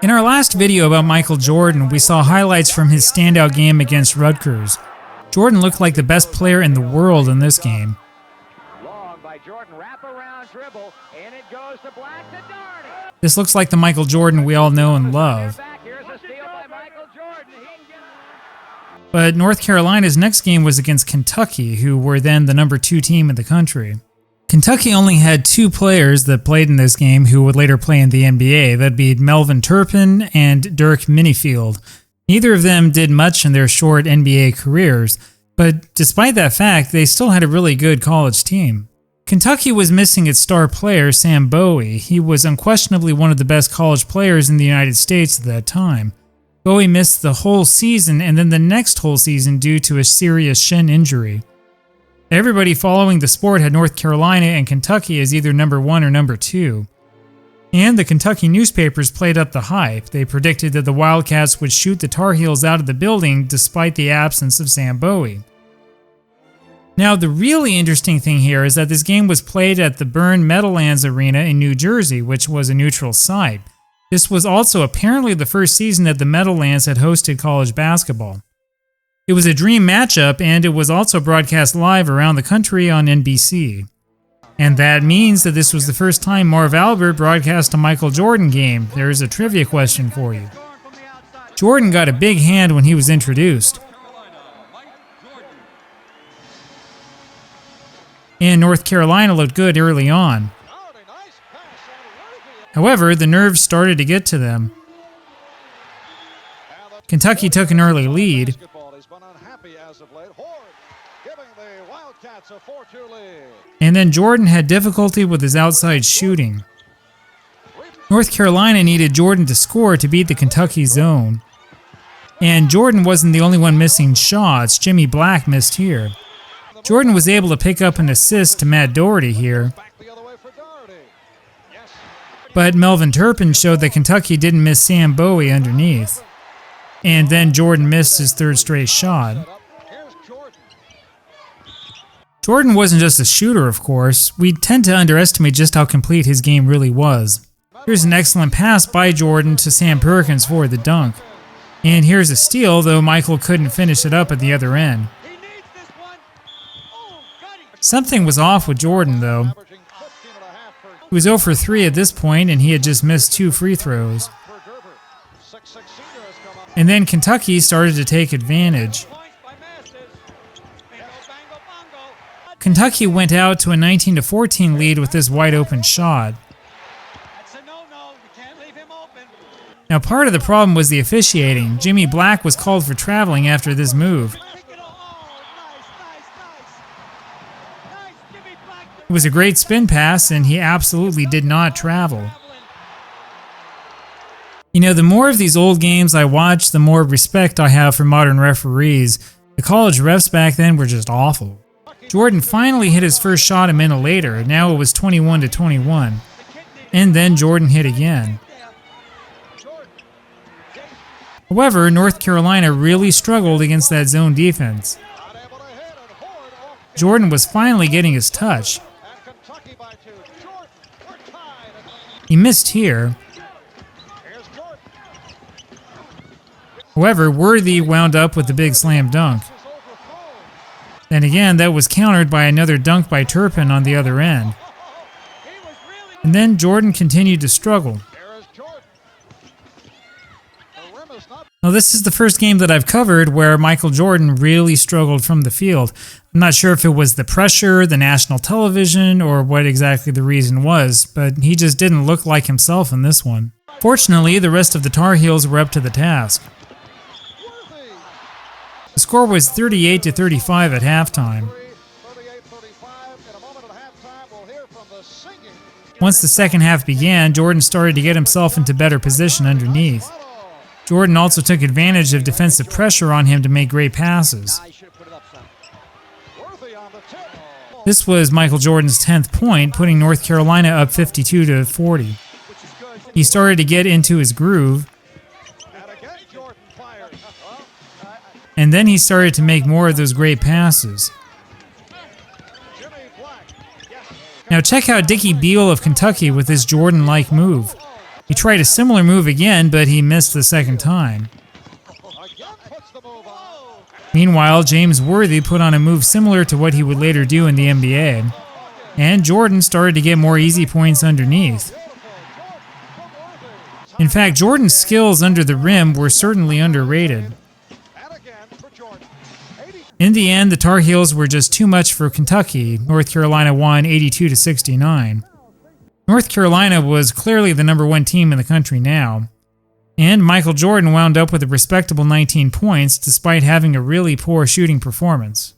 In our last video about Michael Jordan, we saw highlights from his standout game against Rutgers. Jordan looked like the best player in the world in this game. Long by Jordan, wrap around dribble, and it goes to Black to Darty. This looks like the Michael Jordan we all know and love. Here's a steal by Michael Jordan. He can get it. But North Carolina's next game was against Kentucky, who were then the number 2 team in the country. Kentucky only had 2 players that played in this game who would later play in the NBA. That'd be Melvin Turpin and Dirk Minifield. Neither of them did much in their short NBA careers, but despite that fact, they still had a really good college team. Kentucky was missing its star player, Sam Bowie. He was unquestionably one of the best college players in the United States at that time. Bowie missed the whole season and then the next whole season due to a serious shin injury. Everybody following the sport had North Carolina and Kentucky as either number 1 or number 2. And the Kentucky newspapers played up the hype. They predicted that the Wildcats would shoot the Tar Heels out of the building despite the absence of Sam Bowie. Now, the really interesting thing here is that this game was played at the Byrne Meadowlands Arena in New Jersey, which was a neutral site. This was also apparently the first season that the Meadowlands had hosted college basketball. It was a dream matchup, and it was also broadcast live around the country on NBC. And that means that this was the first time Marv Albert broadcast a Michael Jordan game. There's a trivia question for you. Jordan got a big hand when he was introduced. And North Carolina looked good early on. However, the nerves started to get to them. Kentucky took an early lead. And then Jordan had difficulty with his outside shooting. North Carolina needed Jordan to score to beat the Kentucky zone. And Jordan wasn't the only one missing shots. Jimmy Black missed here. Jordan was able to pick up an assist to Matt Doherty here. But Melvin Turpin showed that Kentucky didn't miss Sam Bowie underneath. And then Jordan missed his 3rd straight shot. Jordan wasn't just a shooter, of course. We tend to underestimate just how complete his game really was. Here's an excellent pass by Jordan to Sam Perkins for the dunk. And here's a steal, though Michael couldn't finish it up at the other end. Something was off with Jordan, though. He was 0 for 3 at this point, and he had just missed 2 free throws. And then Kentucky started to take advantage. Kentucky went out to a 19-14 lead with this wide-open shot. Now, part of the problem was the officiating. Jimmy Black was called for traveling after this move. It was a great spin pass, and he absolutely did not travel. You know, the more of these old games I watch, the more respect I have for modern referees. The college refs back then were just awful. Jordan finally hit his first shot a minute later. Now it was 21-21. And then Jordan hit again. However, North Carolina really struggled against that zone defense. Jordan was finally getting his touch. He missed here. However, Worthy wound up with the big slam dunk. Then again, that was countered by another dunk by Turpin on the other end. And then Jordan continued to struggle. Now, this is the first game that I've covered where Michael Jordan really struggled from the field. I'm not sure if it was the pressure, the national television, or what exactly the reason was, but he just didn't look like himself in this one. Fortunately, the rest of the Tar Heels were up to the task. The score was 38-35 at halftime. Once the second half began, Jordan started to get himself into better position underneath. Jordan also took advantage of defensive pressure on him to make great passes. This was Michael Jordan's 10th point, putting North Carolina up 52-40. He started to get into his groove, and then he started to make more of those great passes. Now check out Dickie Beal of Kentucky with his Jordan-like move. He tried a similar move again, but he missed the second time. Meanwhile, James Worthy put on a move similar to what he would later do in the NBA, and Jordan started to get more easy points underneath. In fact, Jordan's skills under the rim were certainly underrated. In the end, the Tar Heels were just too much for Kentucky. North Carolina won 82-69. North Carolina was clearly the number one team in the country now, and Michael Jordan wound up with a respectable 19 points despite having a really poor shooting performance.